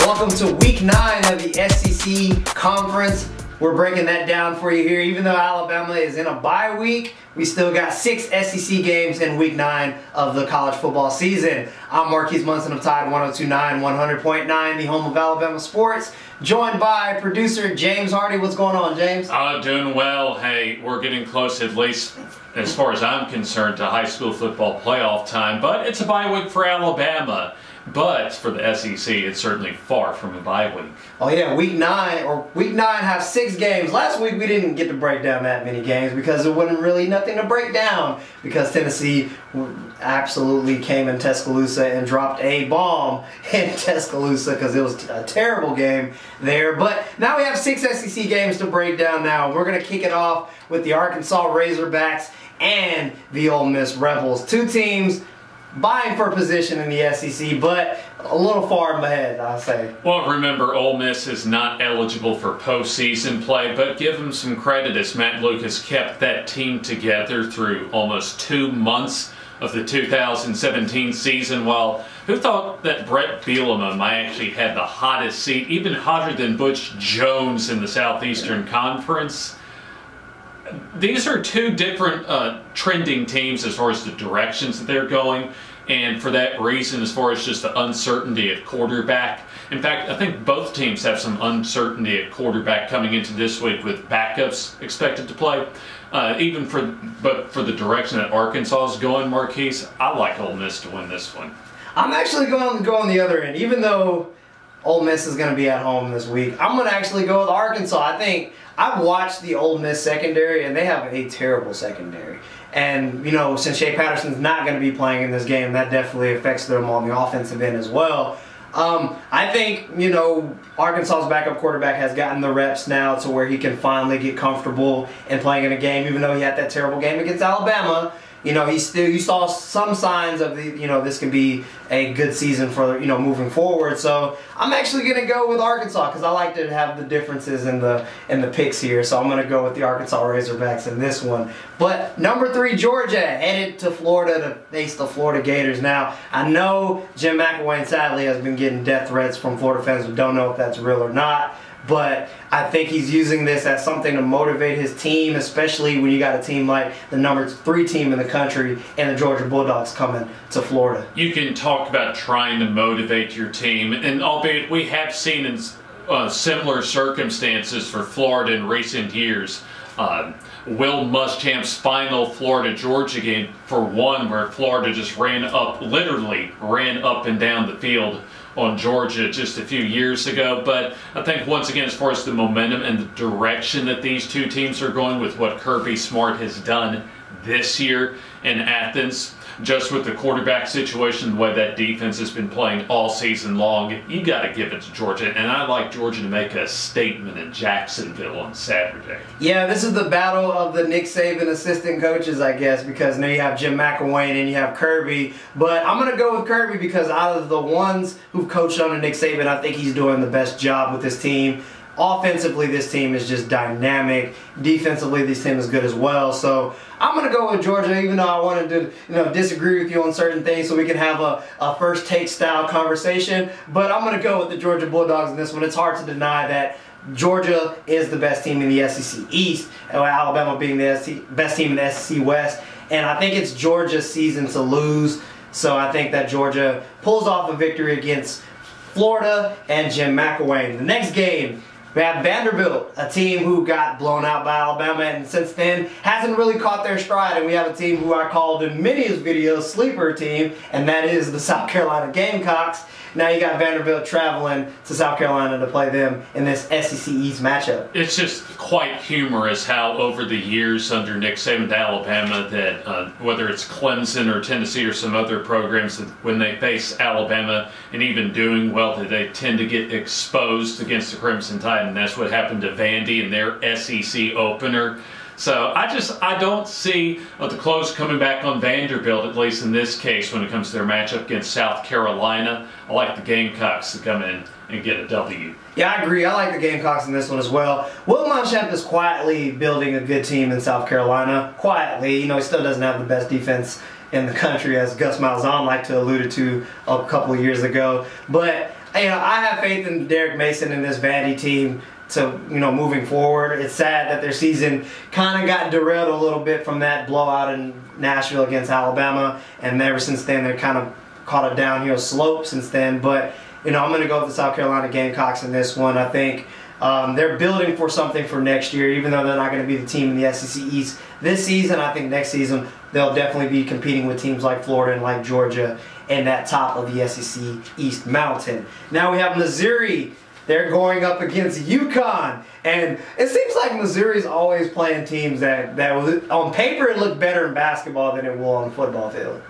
Welcome to week 9 of the SEC Conference. We're breaking that down for you here. Even though Alabama is in a bye week, we still got 6 SEC games in week 9 of the college football season. I'm Marquis Munson of Tide 102.9, 100.9, the home of Alabama sports. Joined by producer James Hardy. What's going on, James? Doing well. Hey, we're getting close, at least as far as I'm concerned, to high school football playoff time. But it's a bye week for Alabama. But for the SEC, it's certainly far from a bye week. Oh yeah, week 9 have 6 games. Last week we didn't get to break down that many games because there wasn't really nothing to break down because Tennessee absolutely came in Tuscaloosa and dropped a bomb in Tuscaloosa because it was a terrible game there. But now we have 6 SEC games to break down now. We're going to kick it off with the Arkansas Razorbacks and the Ole Miss Rebels. 2 teams vying for position in the SEC, but a little far ahead, I'll say. Well, remember, Ole Miss is not eligible for postseason play, but give them some credit as Matt Lucas kept that team together through almost 2 months of the 2017 season. While who thought that Brett Bielema might actually have the hottest seat, even hotter than Butch Jones in the Southeastern Conference? These are 2 different trending teams as far as the directions that they're going, and for that reason, as far as just the uncertainty at quarterback. In fact, I think both teams have some uncertainty at quarterback coming into this week with backups expected to play. But for the direction that Arkansas is going, Marquis, I like Ole Miss to win this one. I'm actually going to go on the other end, even though Ole Miss is going to be at home this week. I'm going to actually go with Arkansas. I think I've watched the Ole Miss secondary, and they have a terrible secondary. And, you know, since Shea Patterson's not going to be playing in this game, that definitely affects them on the offensive end as well. I think, you know, Arkansas's backup quarterback has gotten the reps now to where he can finally get comfortable in playing in a game, even though he had that terrible game against Alabama. You know, you saw some signs of this can be a good season for, moving forward. So I'm actually going to go with Arkansas because I like to have the differences in the picks here. So I'm going to go with the Arkansas Razorbacks in this one. But number 3, Georgia, headed to Florida to face the Florida Gators. Now, I know Jim McElwain sadly has been getting death threats from Florida fans who don't know if that's real or not. But I think he's using this as something to motivate his team, especially when you got a team like the number 3 team in the country and the Georgia Bulldogs coming to Florida. You can talk about trying to motivate your team, and albeit we have seen in similar circumstances for Florida in recent years. Will Muschamp's final Florida-Georgia game, for one, where Florida just literally ran up and down the field on Georgia just a few years ago. But I think once again, as far as the momentum and the direction that these 2 teams are going with what Kirby Smart has done this year in Athens, just with the quarterback situation, the way that defense has been playing all season long, you got to give it to Georgia. And I like Georgia to make a statement in Jacksonville on Saturday. Yeah, this is the battle of the Nick Saban assistant coaches, I guess, because now you have Jim McElwain and you have Kirby. But I'm going to go with Kirby because out of the ones who've coached under Nick Saban, I think he's doing the best job with this team. Offensively, this team is just dynamic. Defensively, this team is good as well. So I'm going to go with Georgia, even though I wanted to disagree with you on certain things so we can have a first take style conversation. But I'm going to go with the Georgia Bulldogs in this one. It's hard to deny that Georgia is the best team in the SEC East, and Alabama being the best team in the SEC West. And I think it's Georgia's season to lose. So I think that Georgia pulls off a victory against Florida and Jim McElwain. The next game, we have Vanderbilt, a team who got blown out by Alabama and since then hasn't really caught their stride. And we have a team who I called in many videos sleeper team, and that is the South Carolina Gamecocks. Now you got Vanderbilt traveling to South Carolina to play them in this SEC East matchup. It's just quite humorous how over the years under Nick Saban to Alabama that whether it's Clemson or Tennessee or some other programs, that when they face Alabama and even doing well, that they tend to get exposed against the Crimson Tide, and that's what happened to Vandy in their SEC opener. So I don't see the close coming back on Vanderbilt, at least in this case, when it comes to their matchup against South Carolina. I like the Gamecocks to come in and get a W. Yeah, I agree. I like the Gamecocks in this one as well. Will Muschamp is quietly building a good team in South Carolina. Quietly, he still doesn't have the best defense in the country, as Gus Malzahn liked to allude to a couple of years ago. But I have faith in Derek Mason and this Vandy team to, moving forward. It's sad that their season kind of got derailed a little bit from that blowout in Nashville against Alabama, and ever since then they're kind of caught a downhill slope since then. But I'm going to go with the South Carolina Gamecocks in this one. I think they're building for something for next year, even though they're not going to be the team in the SEC East this season. I think next season they'll definitely be competing with teams like Florida and like Georgia in that top of the SEC East mountain. Now we have Missouri. They're going up against UConn, and it seems like Missouri's always playing teams that on paper it look better in basketball than it will on the football field.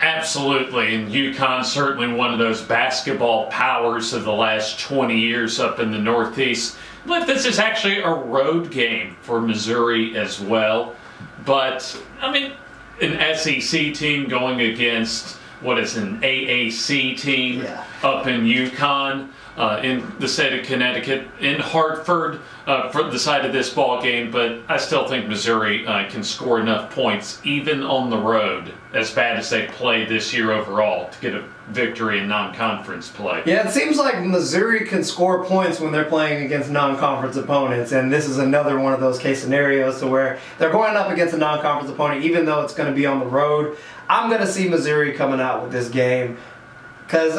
Absolutely, and UConn's certainly one of those basketball powers of the last 20 years up in the Northeast. But this is actually a road game for Missouri as well. But, an SEC team going against what is an AAC team up in UConn. In the state of Connecticut, in Hartford, for the side of this ball game, but I still think Missouri can score enough points, even on the road, as bad as they played this year overall, to get a victory in non-conference play. Yeah, it seems like Missouri can score points when they're playing against non-conference opponents, and this is another one of those case scenarios to where they're going up against a non-conference opponent, even though it's going to be on the road. I'm going to see Missouri coming out with this game, because,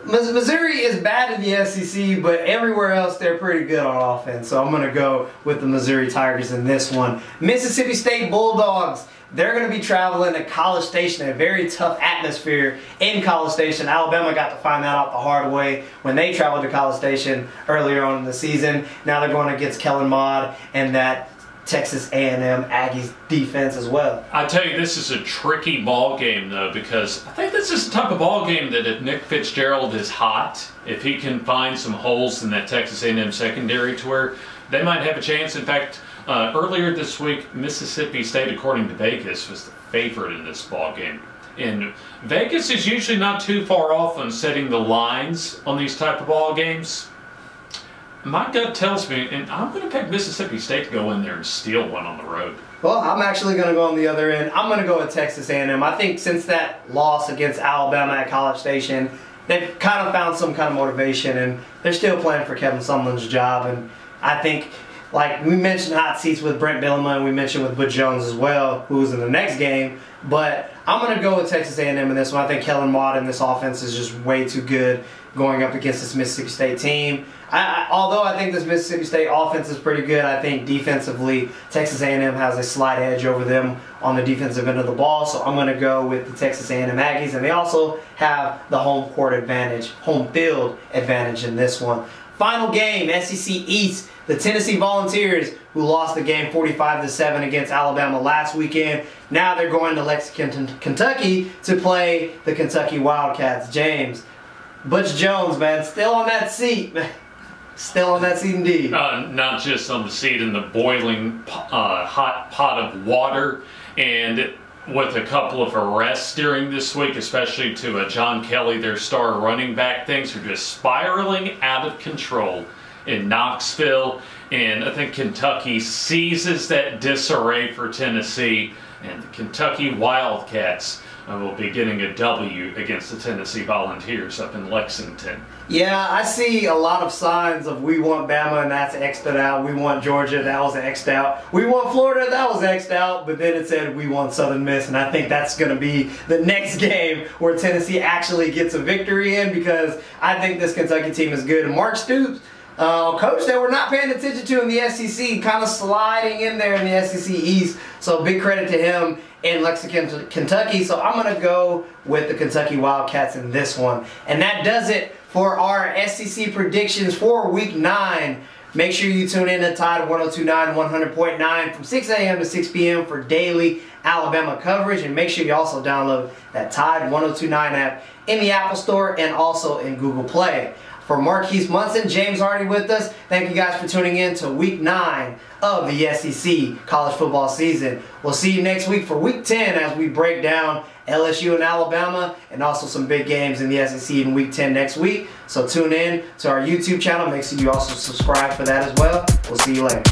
Missouri is bad in the SEC, but everywhere else they're pretty good on offense. So I'm going to go with the Missouri Tigers in this one. Mississippi State Bulldogs. They're going to be traveling to College Station, a very tough atmosphere in College Station. Alabama got to find that out the hard way when they traveled to College Station earlier on in the season. Now they're going against Kellen Mond and that Texas A&M Aggies defense as well. I tell you, this is a tricky ball game though, because I think this is the type of ball game that if Nick Fitzgerald is hot, if he can find some holes in that Texas A&M secondary to where they might have a chance. In fact, earlier this week, Mississippi State, according to Vegas, was the favorite in this ball game. And Vegas is usually not too far off on setting the lines on these type of ball games. My gut tells me, and I'm going to pick Mississippi State to go in there and steal one on the road. Well, I'm actually going to go on the other end. I'm going to go with Texas A&M. I think since that loss against Alabama at College Station, they've kind of found some kind of motivation, and they're still playing for Kevin Sumlin's job. And I think, like we mentioned hot seats with Brent Bielema, and we mentioned with Butch Jones as well, who's in the next game. But I'm going to go with Texas A&M in this one. I think Kellen Mond in this offense is just way too good going up against this Mississippi State team. Although I think this Mississippi State offense is pretty good, I think defensively Texas A&M has a slight edge over them on the defensive end of the ball. So I'm going to go with the Texas A&M Aggies, and they also have the home court advantage, home field advantage in this one. Final game, SEC East. The Tennessee Volunteers, who lost the game 45-7 against Alabama last weekend. Now they're going to Lexington, Kentucky to play the Kentucky Wildcats. James, Butch Jones, man, still on that seat, man. Still on that seat indeed. Not just on the seat, in the boiling hot pot of water, and with a couple of arrests during this week, especially to John Kelly, their star running back. Things are just spiraling out of control in Knoxville, and I think Kentucky seizes that disarray for Tennessee, and the Kentucky Wildcats will be getting a W against the Tennessee Volunteers up in Lexington. Yeah, I see a lot of signs of we want Bama and that's X'd out. We want Georgia, that was X'd out. We want Florida, that was X'd out. But then it said we want Southern Miss, and I think that's going to be the next game where Tennessee actually gets a victory in, because I think this Kentucky team is good. And Mark Stoops, coach that we're not paying attention to in the SEC, kind of sliding in there in the SEC East. So big credit to him in Lexington, Kentucky. So I'm going to go with the Kentucky Wildcats in this one. And that does it for our SEC predictions for Week 9. Make sure you tune in to Tide 102.9, 100.9 from 6 a.m. to 6 p.m. for daily Alabama coverage. And make sure you also download that Tide 102.9 app in the Apple Store and also in Google Play. For Marquis, Munson, James Hardy with us. Thank you guys for tuning in to Week 9 of the SEC college football season. We'll see you next week for Week 10 as we break down LSU and Alabama, and also some big games in the SEC in Week 10 next week. So tune in to our YouTube channel. Make sure you also subscribe for that as well. We'll see you later.